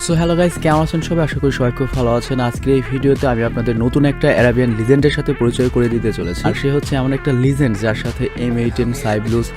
So hello guys, কেমন আছেন সবাই? আশা করি সবাই খুব ভালো আছেন। আজকের এই ভিডিওতে আমি আপনাদের নতুন একটা অ্যারাবিয়ান লিজেন্ডের সাথে পরিচয় করে দিতে চলেছি। আর সে হচ্ছে এমন একটা লিজেন্ড যার সাথে M18, সাইব্লুস,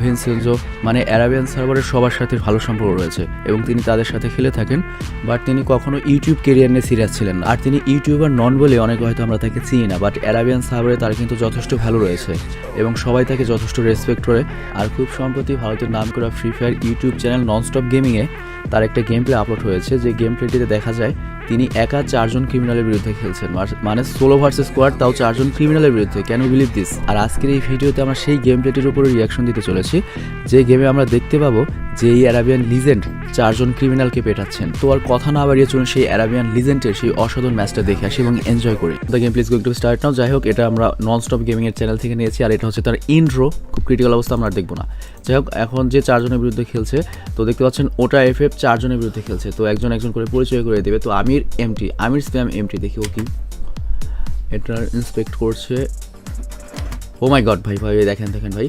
ভিনসেনজো মানে অ্যারাবিয়ান সার্ভারের সবার সাথে ভালো সম্পর্ক রয়েছে এবং তিনি তাদের সাথে খেলে থাকেন। বাট তিনি কখনো ইউটিউব কেরিয়ার নিয়ে সিরিয়াস ছিলেন না। আর তিনি ইউটিউবার নন বলে অনেকে হয়তো আমরা তাকে চিনি না, বাট অ্যারাবিয়ান সার্ভারে তার কিন্তু যথেষ্ট ভ্যালু রয়েছে এবং সবাই তাকে যথেষ্ট রেসপেক্ট করে। আর খুব সম্প্রতি ভারতের নাম করা free fire YouTube channel nonstop গেমিংয়ে তার একটা গেম প্লে আপলোড হয়েছে, যে গেম প্লেটিতে দেখা যায় তিনি একা 4জন ক্রিমিনালের বিরুদ্ধে খেলছেন, মানে সোলো ভার্সেস স্কোয়াড, তাও 4জন ক্রিমিনালের বিরুদ্ধে। Can you believe this? আর আজকের এই ভিডিওতে আমরা সেই গেম প্লেটির উপরে রিয়াকশন দিতে চলেছি, যে গেমে আমরা দেখতে পাবো যে এই অ্যারাবিয়ান লিজেন্ড 4জন ক্রিমিনালকে পেটাচ্ছেন। তো আর কথা না বাড়িয়ে চলুন সেই অ্যারাবিয়ান লিজেন্ডের সেই অসাধারণ ম্যাচটা দেখে আসি এবং এনজয় করি। The game please going to start now. যাই হোক, এটা আমরা ননস্টপ গেমিংয়ের চ্যানেল থেকে নিয়েছি, আর এটা হচ্ছে তার ইন্ট্রো। খুব ক্রিটিক্যাল অবস্থা আমরা দেখবো না। যাই হোক, এখন যে 4জনের বিরুদ্ধে খেলছে, তো দেখতে পাচ্ছেন ওটা FF 4জনের বিরুদ্ধে খেলছে। তো একজন একজন করে পরিচয় করে দেবে। তো আমির স্প্যাম এমটি দেখি ও কি এটা ইন্সপেক্ট করছে। ও মাই গড ভাই দেখেন ভাই,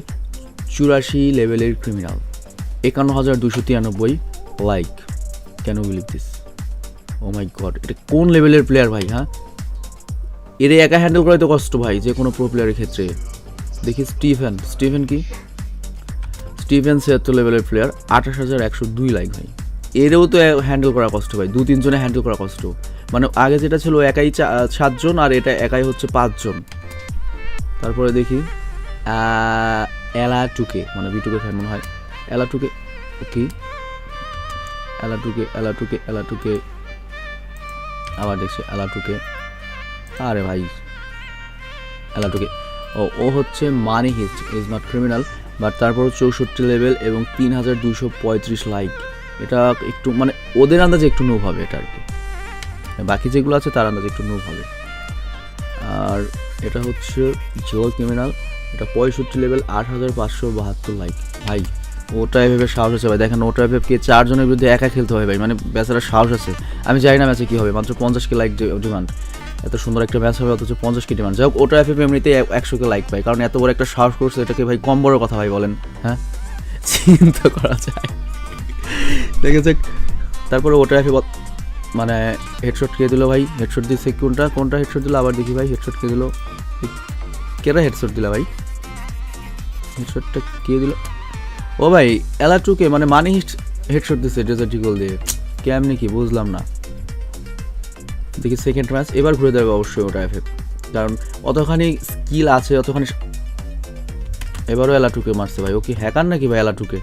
84 লেভেলের criminal, 51,293 like. Can you believe this? Oh my god, এটা কোন লেভেলের প্লেয়ার ভাই? হ্যাঁ, এর একা হ্যান্ডেল করাই তো কষ্ট ভাই, যে কোনো প্রো প্লেয়ারের ক্ষেত্রে। দেখি স্টিভেন কি, স্টিভেন 76 লেভেলের প্লেয়ার, 28,102 লাইক ভাই। এরও তো হ্যান্ডেল করা কষ্ট ভাই, 2-3 জনে হ্যান্ডেল করা কষ্ট। মানে আগে যেটা ছিল একাই 7জন, আর এটা একাই হচ্ছে 5জন। তারপরে দেখি এলা2কে, মানে B2K ফ্যান মনে হয়। এলা2কে কি, এলা2কে আবার দেখছি এলা2কে। আরে ভাই এলা2কে, ও হচ্ছে মানি হিস্ট, ইজ নট ক্রিমিনাল, বাট তারপর 64 লেভেল এবং 3,235 লাইক। এটা একটু মানে ওদের আন্দাজে একটু নুব হবে এটা আর কি, বাকি যেগুলো আছে তার আন্দাজে একটু নুব হবে। আর এটা হচ্ছে জোর ক্রিমিনাল, এটা 65 লেভেল, 8,572 লাইক। ভাই ওটা এভাবে সাহস আছে ভাই, দেখেন ওটা এভাবে 4জনের বিরুদ্ধে একা খেলতে হবে ভাই, মানে বেচারা সাহস আছে। আমি জানি না ম্যাচে কী হবে, মাত্র 50K লাইক ডিমান্ড। এত সুন্দর একটা ম্যাচ হবে অথচ 50K ডিমান্ড। যাই হোক, ওটা এমনিতে 100K লাইক পাই, কারণ এত বড় একটা সাহস করছে, এটাকে ভাই কম বড় কথা ভাই বলেন? হ্যাঁ, চিন্তা করা যায়। দেখেছে। তারপরে ওটা মানে হেডশট কে দিল ভাই, হেডশট দিচ্ছে কোনটা হেডশট দিল আবার দেখি ভাই, হেডশট কে দিল, কেরা হেডশট দিলা ভাই, হেডশটটা কে দিল? ও ভাই এলা2কে, মানে মানি হিস্ট হেডশট দিচ্ছে ডেজার্ট ইগল দিয়ে, কেমনি কি বুঝলাম না। দেখি সেকেন্ড ম্যাচ, এবার ঘুরে দেবে অবশ্যই ওটা FF, কারণ অতখানি স্কিল আছে, অতখানি। এবারও এলা2কে মারছে ভাই। ও কি হ্যাকার নাকি ভাই এলা2কে?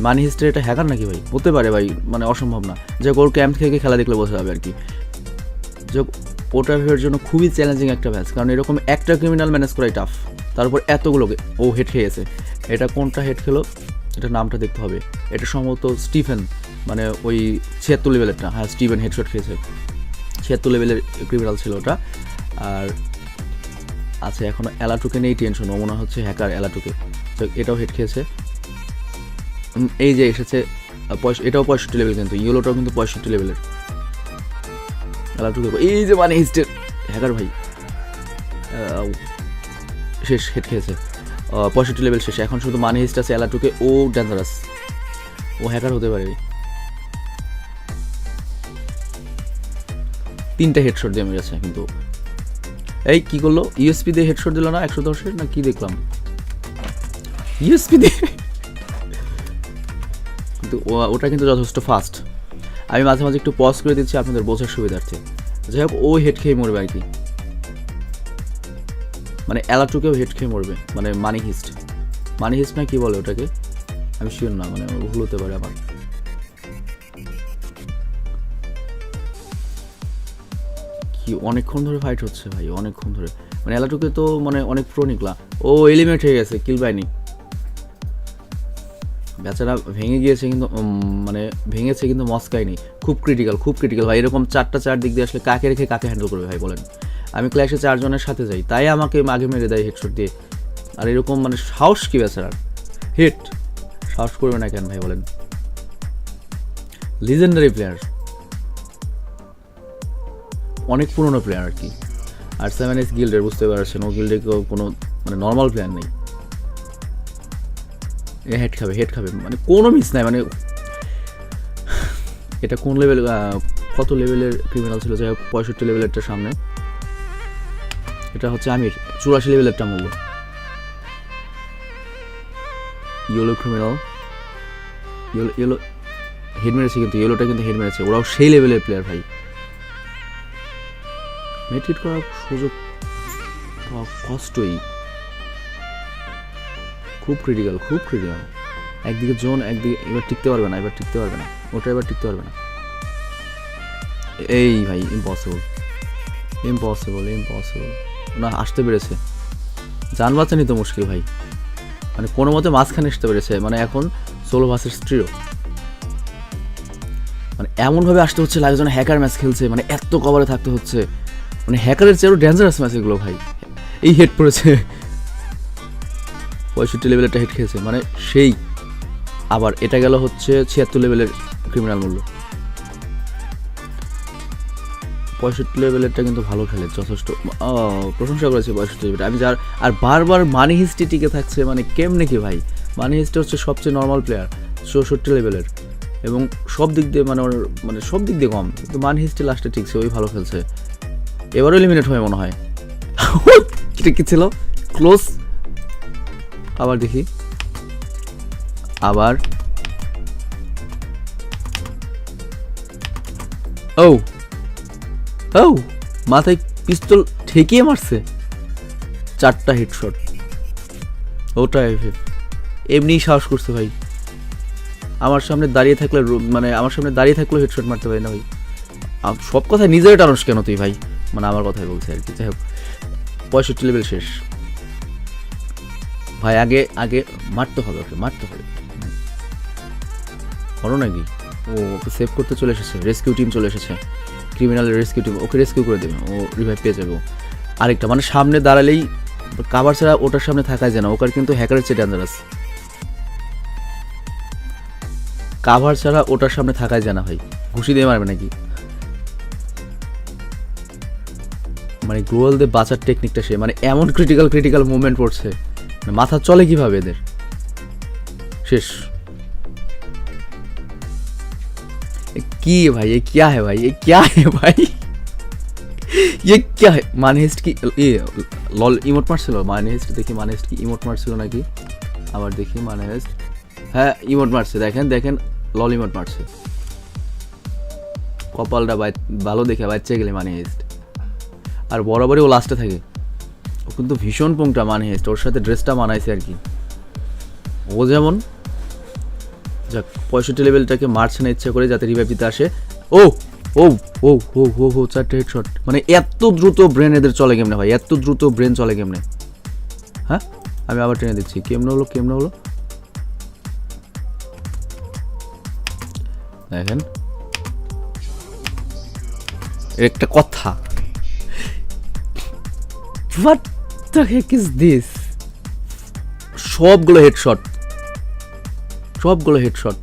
মানি হিস্ট্রি এটা হ্যাকার নাকি ভাই? হতে পারে ভাই, মানে অসম্ভব না। যে ওর ক্যাম্প থেকে খেলা দেখলে বোঝা যাবে আর কি। যে ওটা FF এর জন্য খুবই চ্যালেঞ্জিং একটা ম্যাচ, কারণ এরকম একটা ক্রিমিনাল ম্যানেজ করাই টাফ, তারপর এতগুলোকে ও হেড খেয়েছে। এটা কোনটা হেড খেলো, এটা নামটা দেখতে হবে। এটা সম্ভবত স্টিফেন, মানে ওই 76 লেভেলেরটা। হ্যাঁ, স্টিফেন হেডশট খেয়েছে, 76 লেভেলের ক্রিমিনাল ছিল ওটা। আর আচ্ছা, এখনও এলা2কে নেই টেনশন, ও মনে হচ্ছে হ্যাকার এলা2কে। তো এটাও হেড খেয়েছে। এই যে এসেছে, এটাও 65 লেভেল, কিন্তু ইয়েলোটাও কিন্তু 65 লেভেলের। এলা2কে এই যে মানে হিস্টের হ্যাকার ভাই, শেষ হেড খেয়েছে, 65 লেভেল শেষ। এখন শুধু মানি হিস্ট আছে এলা2কে। ও ডেঞ্জারাস, ও হ্যাকার হতে পারে। 3টা হেডশট দিয়ে মেরেছে, কিন্তু এই কি করলো, USP দিয়ে হেডশট দিল না 110-এর, না কি দেখলাম, USP দিয়ে। কিন্তু ওটা কিন্তু যথেষ্ট ফাস্ট। আমি মাঝে মাঝে একটু পজ করে দিচ্ছি আপনাদের বোঝার সুবিধার্থে। যাই হোক, ও হেড খেয়ে মরবে আর কি, মানে এলা2কেও হেড খেয়ে মরবে, মানে মানি হিস্ট না কি বলে ওটাকে, আমি শিওর না, মানে ভুল হতে পারে আমার। কি অনেকক্ষণ ধরে ফাইট হচ্ছে ভাই, অনেকক্ষণ ধরে। মানে এলা2কে তো মানে অনেক প্রো নিকলা। ও এলিমিনেট হয়ে গেছে, কিল পায়নি বেচারা, ভেঙে গিয়েছে কিন্তু, মানে ভেঙেছে কিন্তু মস্কায়নি। খুব ক্রিটিক্যাল ভাই। এরকম 4 দিক দিয়ে আসলে কাকে রেখে কাকে হ্যান্ডেল করবে ভাই বলেন? আমি ক্লাসে 4জনের সাথে যাই, তাই আমাকে আগে মেরে দেয় হেডশট দিয়ে। আর এরকম মানে সাহস কি বেচারার, হিট সাহস করবে না কেন ভাই বলেন? লিজেন্ডারি প্লেয়ার, অনেক পুরনো প্লেয়ার আর কি। আর 7S গিল্ডের, বুঝতে পারছেন, ও গিল্ডে কোনো মানে নর্মাল প্লেয়ার নেই। হেড খাবে, মানে কোনো মিস নাই, মানে এটা কোন লেভেল, কত লেভেলের ক্রিমিনাল ছিল, যাই হোক 65 লেভেলেরটা সামনে। এটা হচ্ছে আমির, 84 লেভেলেরটা মূল্য। ইয়েলো ক্রিমিনাল, ইয়েলো হেড মেরেছে, কিন্তু ইয়েলোটা কিন্তু হেড মেরেছে। ওরাও সেই লেভেলের প্লেয়ার ভাই। মেট্রিট করার সুযোগ কষ্টই, খুব ক্রিটিক্যাল, খুব ক্রিটিক্যাল। একদিকে জোন, একদিকে এবার টিকতে পারবে না, এবার টিকতে পারবে না, ওটা এবার টিকতে পারবে না। এই ভাই ইম্পসিবল, ইম্পসিবল, ইম্পসিবল। না আসতে পেরেছে, জান বাঁচানি তো মুশকিল ভাই, মানে কোনো মতে মাঝখানে আসতে পেরেছে। মানে এখন সোলো ভার্সেস ট্রিও, মানে এমনভাবে আসতে হচ্ছে লাগে যেন হ্যাকার ম্যাচ খেলছে, মানে এত কভারে থাকতে হচ্ছে, মানে হ্যাকারের চেয়েও ডেঞ্জারাস ম্যাচ এগুলো ভাই। এই হেড পড়েছে, 65 লেভেলেরটা হেড খেয়েছে, মানে সেই। আবার এটা গেল হচ্ছে 76 লেভেলের ক্রিমিনাল মূল্য। 65 লেভেলেরটা কিন্তু ভালো খেলে, যথেষ্ট প্রশংসা করেছে 65 লেভেলটা। আমি যার আর বারবার মানি হিস্ট্রি টিকে থাকছে, মানে কেমনে কি ভাই। মানি হিস্ট্রি হচ্ছে সবচেয়ে নর্মাল প্লেয়ার, 64 লেভেলের, এবং সব দিক দিয়ে মানে সব দিক দিয়ে কম, কিন্তু মানি হিস্ট্রি লাস্টে ঠিকছে, ওই ভালো খেলছে। এবারও এলিমিনেট হয় মনে হয়। এটা কি ছিল, ক্লোজ। আবার দেখি, আবার ও ও মাথায় পিস্তল ঠেকিয়ে মারছে, 4টা হেডশট। ওটা এফএফ এমনিই সাহস করছে ভাই। আমার সামনে দাঁড়িয়ে থাকলে, মানে আমার সামনে দাঁড়িয়ে থাকলেও হেডশট মারতে পারি না ভাই। সব কথা নিজের টানস কেন তুই ভাই, মানে আমার কথাই বলছে আর কি। যাই হোক 65 লেভেল শেষ ভাই। আগে আগে মারতে হবে, ওকে মারতে হবে। বলো নাকি, ও ওকে সেভ করতে চলে এসেছে, রেস্কিউ টিম চলে এসেছে, ক্রিমিনালের রেস্কিউ টিম ওকে রেস্কিউ করে দেবে, ও রিভাইভ পেয়ে যাবে। আরেকটা মানে সামনে দাঁড়ালেই কাভার ছাড়া ওটার সামনে থাকাই যায় না, ওকার কিন্তু হ্যাকারের চেয়ে ডেঞ্জারাস। কাভার ছাড়া ওটার সামনে থাকাই যায় না ভাই, ঘুষি দিয়ে মারবে নাকি। মানে গ্লোয়াল দিয়ে বাঁচার টেকনিকটা সে, মানে এমন ক্রিটিক্যাল মুভমেন্ট পড়ছে, মানে মাথা চলে কিভাবে এদের। শেষ। কি ভাই, ये क्या है भाई, ये क्या है भाई, ये क्या है। মানহেস্ট কি লল ইমোট মারছিল, মানহেস্ট দেখি, মানহেস্ট কি ইমোট মারছিল নাকি। আবার দেখি মানহেস্ট, হ্যাঁ ইমোট মারছে, দেখেন দেখেন, লল ইমোট মারছে। কপালটা ভালো দেখে বাচ্চা গেলে মানহেস্ট। আর বরাবরই ও লাস্টে থাকে, ও কিন্তু ভীষণ পোংটা মানহেস্ট, ওর সাথে ড্রেসটা মানাইছে আর কি। ও যেমন যাক 65 লেভেলটাকে মারছে না ইচ্ছা করে, যাতে রিভাইভ দিতে আসে। ও ও ও ও ও ও 4টে হেডশট। মানে এত দ্রুত ব্রেন এদের চলে কেমনে ভাই, এত দ্রুত ব্রেন চলে কেমনে। হ্যাঁ আমি আবার টেনে দিচ্ছি, কেমনে হলো, কেমনে হলো দেখেন। একটা কথা, what the Heck is this. সবগুলো হেডশট, সবগুলো হেডশট।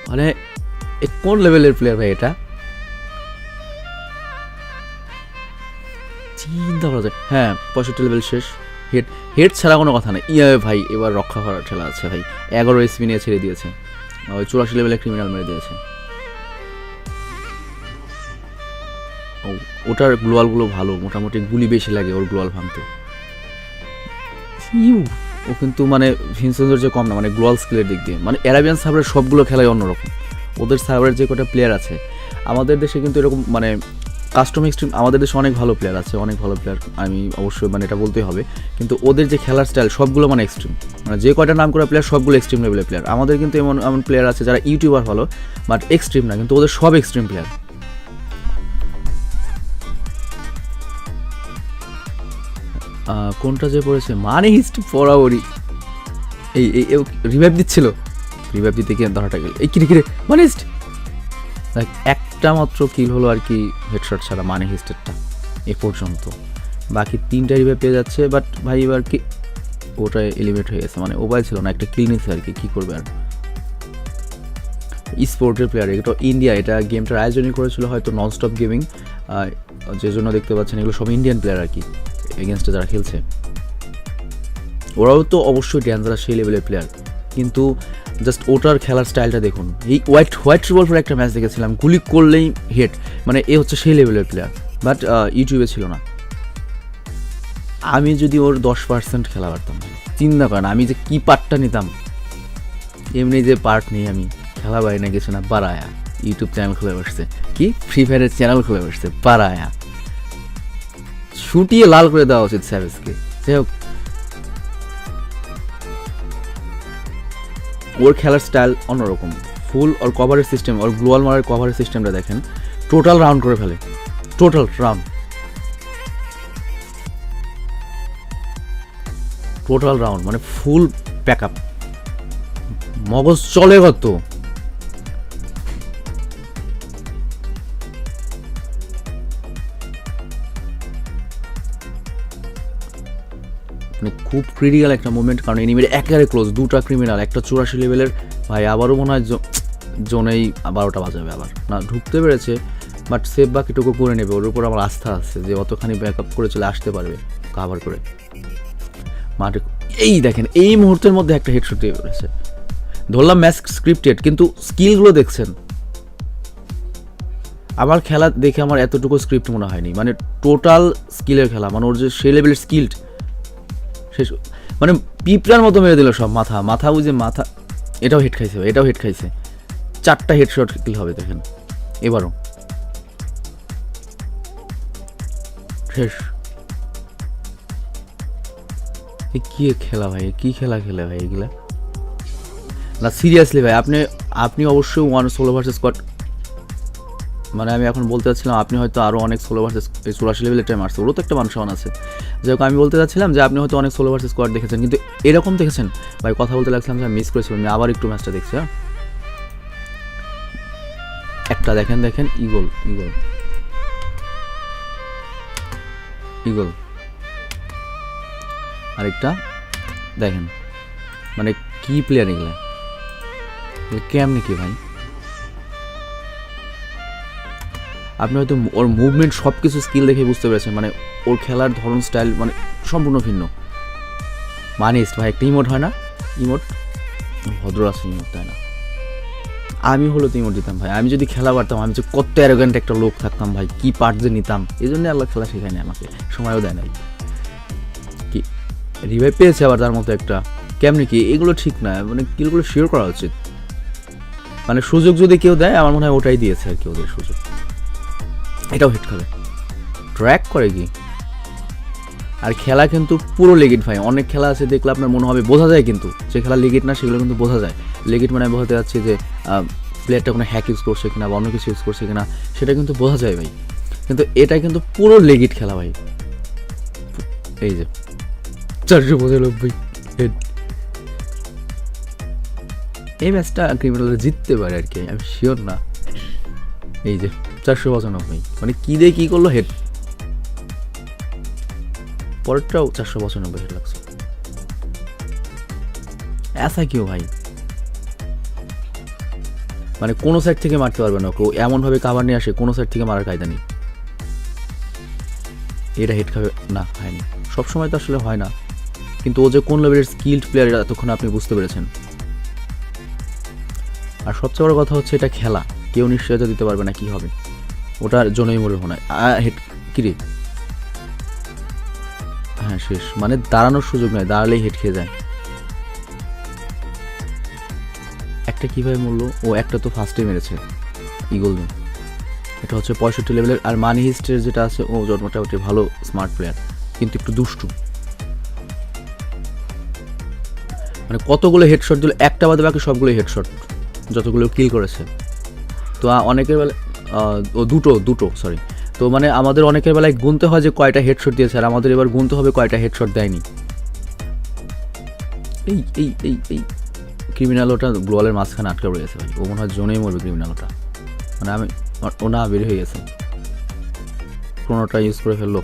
মানে কোন লেভেলের প্লেয়ার ভাই এটা, চিন্তা করা যায়। হ্যাঁ 65 লেভেল শেষ, হেড হেড ছাড়া কোনো কথা নেই। ভাই এবার রক্ষা করার ঠেলা আছে ভাই, 11 এসপি নিয়ে ছেড়ে দিয়েছে, ওই 84 লেভেলের ক্রিমিনাল মেরে দিয়েছে। ও ওটার গ্লোয়ালগুলো ভালো, মোটামুটি গুলি বেশি লাগে ওর গ্লোয়াল ভাঙতে। ও কিন্তু মানে ভিনসেন্সের যে কম না, মানে গ্লোয়াল স্কিলের দিক দিয়ে, মানে অ্যারাবিয়ান সার্ভারের সবগুলো খেলায় অন্যরকম। ওদের সার্ভারের যে কটা প্লেয়ার আছে, আমাদের দেশে কিন্তু এরকম মানে কাস্টম এক্সট্রিম, আমাদের দেশে অনেক ভালো প্লেয়ার আছে, অনেক ভালো প্লেয়ার, আমি অবশ্যই মানে এটা বলতেই হবে। কিন্তু ওদের যে খেলার স্টাইল সবগুলো মানে এক্সট্রিম, মানে যে কয়টা নাম করা প্লেয়ার সবগুলো এক্সট্রিম লেভেলের প্লেয়ার। আমাদের কিন্তু এমন এমন প্লেয়ার আছে যারা ইউটিউবার ভালো, বাট এক্সট্রিম না, কিন্তু ওদের সব এক্সট্রিম প্লেয়ার। কোনটা যে পড়েছে, মানে হিস্ট বরাবরই এই রিভাইভ দিচ্ছিল, রিভাইভ দিতে গিয়ে ধরাটা গেল। এই কিরে মানে হিস্ট একটা মাত্র কিল হলো আর কি, হেডশট ছাড়া মানে হিস্টেরটা এ পর্যন্ত। বাকি 3টা রিভাইভ পেয়ে যাচ্ছে, বাট ভাই এবার কি ওটা এলিমিনেট হয়ে গেছে, মানে উপায় ছিল না, একটা কিল নিচ্ছে আর কি করবে আর। স্পোর্টের প্লেয়ার, এটা ইন্ডিয়া, এটা গেমটার আয়োজনই করেছিল হয়তো ননস্টপ গেমিং, যে জন্য দেখতে পাচ্ছেন এগুলো সব ইন্ডিয়ান প্লেয়ার আর কি, এগেনস্টে যারা খেলছে। ওরাও তো অবশ্যই ডেঞ্জারাস সেই লেভেলের প্লেয়ার, কিন্তু জাস্ট ওটার খেলার স্টাইলটা দেখুন। এই হোয়াইট রিভলভার একটা ম্যাচ দেখেছিলাম, গুলি করলেই হেড, মানে এ হচ্ছে সেই লেভেলের প্লেয়ার, বাট ইউটিউবে ছিল না। আমি যদি ওর 10% খেলা পারতাম, চিন্তা করেন আমি যে কী পার্টটা নিতাম। এমনি যে পার্ট নিয়ে আমি খেলা পাই না কিছু না, বাড়ায়া ইউটিউব চ্যানেল খুলে বসছে, কি ফ্রি ফায়ারের চ্যানেল খুলে বসছে, বাড়ায়া শুটিয়ে লাল করে দেওয়া উচিত স্যাভেজকে। যাই হোক, ওর খেলার স্টাইল অন্যরকম, ফুল ওর কভারের সিস্টেম, ওর গ্লোয়াল মারার কভারের সিস্টেমটা দেখেন, টোটাল রাউন্ড করে ফেলে, টোটাল রাউন্ড মানে ফুল প্যাক আপ, মগজ চলে কত। মানে খুব ক্রিটিক্যাল একটা মুভমেন্ট, কারণ এনিমির একেবারে ক্লোজ, দুটা ক্রিমিনাল, একটা 84 লেভেলের ভাই, আবারও মনে হয় জোনেই 12টা বাজাবে, আবার না ঢুকতে পেরেছে, বাট সেভ বাকিটুকু করে নেবে, ওর উপর আমার আস্থা আছে যে অতখানি ব্যাক আপ করে চলে আসতে পারবে কাভার করে মাঠে। এই দেখেন এই মুহূর্তের মধ্যে একটা হেডশট দিয়ে পড়েছে, ধরলাম ম্যাচ স্ক্রিপ্টেড, কিন্তু স্কিলগুলো দেখছেন। আমার খেলা দেখে আমার এতটুকু স্ক্রিপ্ট মনে হয়নি, মানে টোটাল স্কিলের খেলা, মানে ওর যে সেই লেভেলের স্কিল্ড, শেষ মানে পিঁপড়ার মতো মেরে দিল সব, মাথা বুঝে মাথা, এটাও হেড খাইছে, 4টা হেডশট কিল হবে দেখেন এবারও, শেষ। কি খেলা ভাই, কি খেলা খেলে ভাই এগুলা, না সিরিয়াসলি ভাই। আপনি অবশ্যই ওয়ান সোলো ভার্সেস স্কোয়াড, মানে আমি এখন বলতে চাচ্ছিলাম আপনি হয়তো আরও অনেক সোলো ভার্সেস 84 লেভেলের টাইম আসছে, ওরও তো একটা মানুষ আছে। যাই হোক, আমি বলতে চাচ্ছিলাম যে আপনি হয়তো অনেক সোলো ভার্সেস স্কোয়াড দেখেছেন, কিন্তু এরকম দেখেছেন ভাই, কথা বলতে লাগছিলাম যে আমি মিস করেছিলাম, আমি আবার একটু ম্যাচটা দেখছি। হ্যাঁ, একটা দেখেন ইগল, আরেকটা দেখেন, মানে কি প্লেয়ার এগুলা, কেমনি কি ভাই। আপনি হয়তো ওর মুভমেন্ট সব কিছু স্কিল দেখে বুঝতে পেরেছেন, মানে ওর খেলার ধরন স্টাইল মানে সম্পূর্ণ ভিন্ন। মানিস্ট ভাই একটা ইমোট হয় না, ইমোট ভদ্র আছে ইমোট, তাই না? আমি হলো তো ইমোট দিতাম ভাই, আমি যদি খেলা পারতাম, আমি যে কত অ্যারোগ্যান্ট একটা লোক থাকতাম ভাই, কি পার্ট যে নিতাম। এই জন্য আল্লাহ খেলা শেখায়নি আমাকে, সময়ও দেয় নাই। কি রিভাইভ পেয়েছে আবার তার মতো একটা, কেমনি কি এগুলো ঠিক না, মানে কিলগুলো শেয়ার করা উচিত, মানে সুযোগ যদি কেউ দেয় আমার মনে হয় ওটাই দিয়েছে আর কি ওদের সুযোগ। এটাও হিট খাবে, ট্র্যাক করে কি। আর খেলা কিন্তু পুরো লেগিট ভাই, অনেক খেলা আছে দেখলে আপনার মনে হবে বোঝা যায়, কিন্তু যে খেলা লেগিট না সেগুলো কিন্তু বোঝা যায়। লেগিট মানে আমি বোঝাতে যাচ্ছি যে প্লেয়ারটা কোনো হ্যাক ইউজ করছে কিনা বা অন্য কিছু ইউজ করছে কিনা, সেটা কিন্তু বোঝা যায় ভাই। কিন্তু এটা কিন্তু পুরো লেগিট খেলা ভাই। এই যে 495 হেড, এই ম্যাচটা ক্রিমিনালরা জিততে পারে আর কি, আমি শিওর না। এই যে 495, মানে কী দিয়ে কী করলো, হেড। পরেরটাও 495 হেড লাগছে। ऐसा क्यों ভাই, মানে কোনো সাইড থেকে মারতে পারবে না কেউ, এমনভাবে কাভার নিয়ে আসে কোনো সাইড থেকে মারার কায়দা নেই। এটা হেড খাবে না, হয়নি, সবসময় তো আসলে হয় না, কিন্তু ও যে কোন লেভেলের স্কিল্ড প্লেয়ার এতক্ষণ আপনি বুঝতে পেরেছেন। আর সবচেয়ে বড় কথা হচ্ছে এটা খেলা, কেউ নিশ্চয়তা দিতে পারবে না কি হবে, ওটার জন্যই মনে হয় হেড কিরে। হ্যাঁ শেষ, মানে দাঁড়ানোর সুযোগ নয়, দাঁড়ালেই হেড খেয়ে যায়। একটা কীভাবে মরলো, ও একটা তো ফার্স্টে মেরেছে ইগল দিয়ে। এটা হচ্ছে 65 লেভেলের। আর মানি হিস্টের যেটা আছে, ও মোটামুটি ভালো স্মার্ট প্লেয়ার, কিন্তু একটু দুষ্টু, মানে কতগুলো হেডশট দিল, একটা বাদে বাকি সবগুলো হেডশট, যতগুলো কিল করেছে। তো অনেকের বেলায় দুটো সরি, তো মানে আমাদের অনেকের বেলায় গুনতে হয় যে কয়টা হেডশট দিয়েছে, আর আমাদের এবার গুনতে হবে কয়টা হেডশট দেয়নি। এই এই এই এই ক্রিমিনাল ওটা গ্লোয়ালের মাঝখানে আটকে রয়েছে ভাই, ও মনে হয় জোনেই মরবে ক্রিমিনাল ওটা, মানে আমি ও না বের হয়ে গেছে, ক্রোনোটা ইউজ করে ফেললো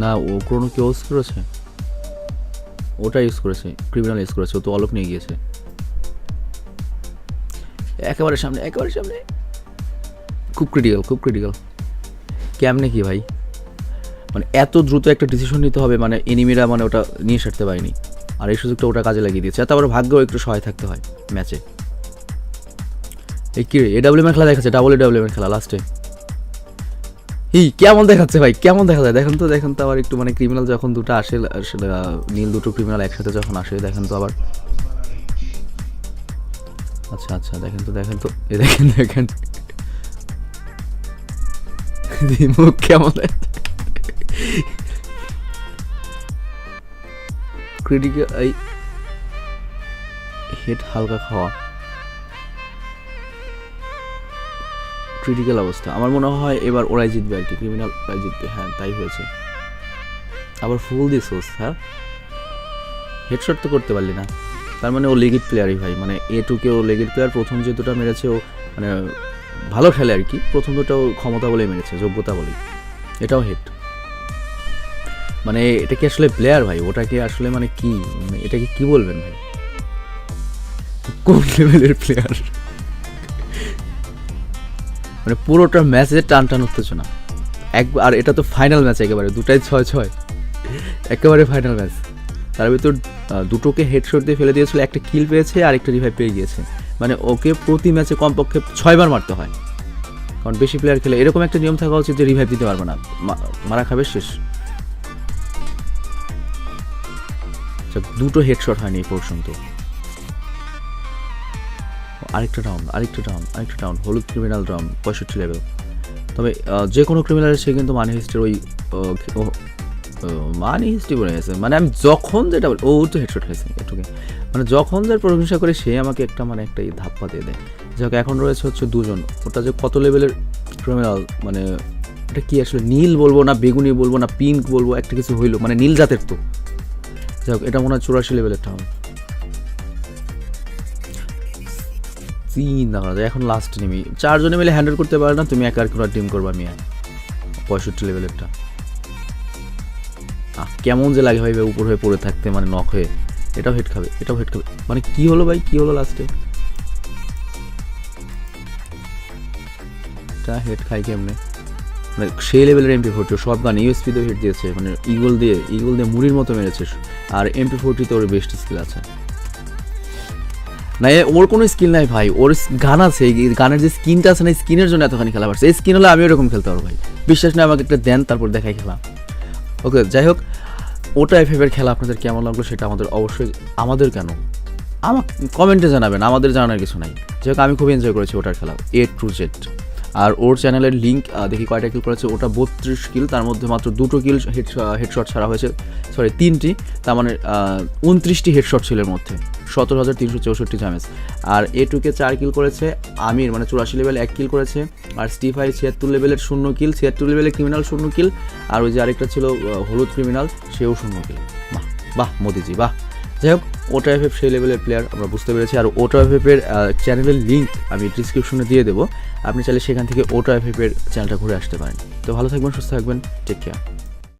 না, ও ক্রোনো কি ইউজ করেছে, ওটা ইউজ করেছে, ক্রিমিনাল ইউজ করেছে, ও তো অলক নিয়ে গিয়েছে। একেবারে সামনে, খুব ক্রিটিক্যাল। কেমনে কি ভাই, মানে এত দ্রুত একটা ডিসিশন নিতে হবে, মানে এনিমিরা মানে ওটা নিয়ে সারতে পারেনি। আর এই সুযোগটা ওটা কাজে লাগিয়ে দিয়েছে। তারপর ভাগ্যও একটু সহায় থাকতে হয় ম্যাচে। এই কি এডাব্লিউএম খেলা দেখাচ্ছে, ডাবল এডাব্লিউএম খেলা লাস্টে। কেমন দেখাচ্ছে ভাই, কেমন দেখা যায় দেখেন তো আবার একটু মানে ক্রিমিনাল যখন দুটো আসে, নীল দুটো ক্রিমিনাল একসাথে যখন আসে দেখেন তো আবার। আচ্ছা দেখেন তো এ দেখেন মুখ কেমন ক্রিটিক্যাল, এই হেড হালকা খাওয়া, ক্রিটিক্যাল অবস্থা। আমার মনে হয় এবার ওরাই জিতবে আর কি, ক্রিমিনাল ওরাই জিতবে। হ্যাঁ তাই হয়েছে। আবার ফুল দিছোস, হ্যাঁ হেডশট তো করতে পারলি না, তার মানে ও লেগিট প্লেয়ারই ভাই, মানে A2কে ও লেগিট প্লেয়ার। প্রথম যে দুটো মেরেছে ও মানে ভালো খেলে আর কি, প্রথম দুটো ক্ষমতা বলেই মেরেছে, যোগ্যতা বলেই। এটাও হেড, মানে এটা কি আসলে প্লেয়ার ভাই? ওটাকে আসলে মানে কি, মানে এটাকে কি বলবেন ভাই, কোন লেভেলের প্লেয়ার? মানে পুরোটা ম্যাচে টান উত্তেজনা একবার। আর এটা তো ফাইনাল ম্যাচ একেবারে, দুটাই 6-6 একেবারে ফাইনাল ম্যাচ। তার ভিতর দুটোকে হেডশট দিয়ে ফেলে দিয়েছিল, একটা কিল পেয়েছে আর একটা রিভাইভ পেয়ে গিয়েছে। মানে ওকে প্রতি ম্যাচে কমপক্ষে 6 বার মারতে হয়, কারণ বেশি প্লেয়ার খেলে এরকম একটা নিয়ম থাকা উচিত যে রিভাইভ দিতে পারবে না, মারা খাবে শেষ। দুটো হেডশট হয়নি এই পর্যন্ত। আরেকটা ডাউন, হলুদ ক্রিমিনাল ডাউন 65 লেভেল। তবে যে কোনো ক্রিমিনালের সে কিন্তু মানি হিস্ট্রির ওই মানি হিস্ট্রি বলে গেছে, মানে আমি যখন যেটা বলি ও তো হেডশট খেয়েছে এটুকু, মানে যখন যার প্রশংসা করে সে আমাকে একটা মানে একটা ধাপ্পা দিয়ে দেয়। যাকে এখন রয়েছে হচ্ছে 2 জন, ওটা যে কত লেভেলের ক্রিমিনাল, মানে এটা কি আসলে নীল বলবো না বেগুনি বলবো না পিঙ্ক বলবো, একটা কিছু হইলো, মানে নীল জাতের তো। যাই হোক, এটা মনে হয় 84 লেভেলেরটা হবে। চিন্তা করা যায় এখন লাস্ট নেমে 4 জনে মিলে হ্যান্ডেল করতে পারে না, তুমি একা আর কোনো টিম করবা মিয়া 65 লেভেলেরটা। কেমন যে লাগে ভাইবে উপর হয়ে পড়ে থাকতে, মানে নক হয়ে। এটাও হেড খাবে, মানে কি হলো ভাই, কি হলো লাস্টে? এটা হেড খাই কেমনে, মানে সেই লেভেলের MP40 সব গান ইউএসপি দিয়ে হেড দিয়েছে, মানে ইগল দিয়ে মুড়ির মতো মেরেছে। আর MP40 তো ওর বেস্ট স্কিল আছে না, ওর কোনো স্কিল নাই ভাই, ওর গান আছে, গানের যে স্কিনটা আছে না, স্কিনের জন্য এতখানি খেলা পারছে। এই স্কিন হলে আমি ওরকম খেলতে পারবো ভাই, বিশ্বাস নেই আমাকে একটা দেন তারপর দেখাই খেলা। ওকে যাই হোক, ওটা FF-এর খেলা আপনাদের কেমন লাগলো সেটা আমাদের কেন আমাকে কমেন্টে জানাবেন, আমাদের জানার কিছু নাই। যাই হোক, আমি খুব এনজয় করেছি ওটার খেলা A to Z। আর ওর চ্যানেলের লিঙ্ক দেখি কয়টা কিল করেছে, ওটা 32 কিল, তার মধ্যে মাত্র 2টো কিল হেডশট ছাড়া হয়েছে, 3টি, তার মানে 29টি হেডশট ছিল এর মধ্যে, 17,364 ড্যামেজ। আর A2কে 4 কিল করেছে আমির, মানে 84 লেভেল 1 কিল করেছে। আর স্টিফাই 76 লেভেলের 0 কিল, 76 লেভেলের ক্রিমিনাল 0 কিল। আর ওই যে আরেকটা ছিল হলুদ ক্রিমিনাল, সেও 0 কিল। বাহ মোদিজি বাহ। যাই হোক, ওটা FF সেই লেভেলের প্লেয়ার আমরা বুঝতে পেরেছি। আর ওটা FF-এর চ্যানেলের লিঙ্ক আমি ডিসক্রিপশনে দিয়ে দেবো, আপনি চাইলে সেখান থেকে ওটা FF-এর চ্যানেলটা ঘুরে আসতে পারেন। তো ভালো থাকবেন, সুস্থ থাকবেন, টেক কেয়ার।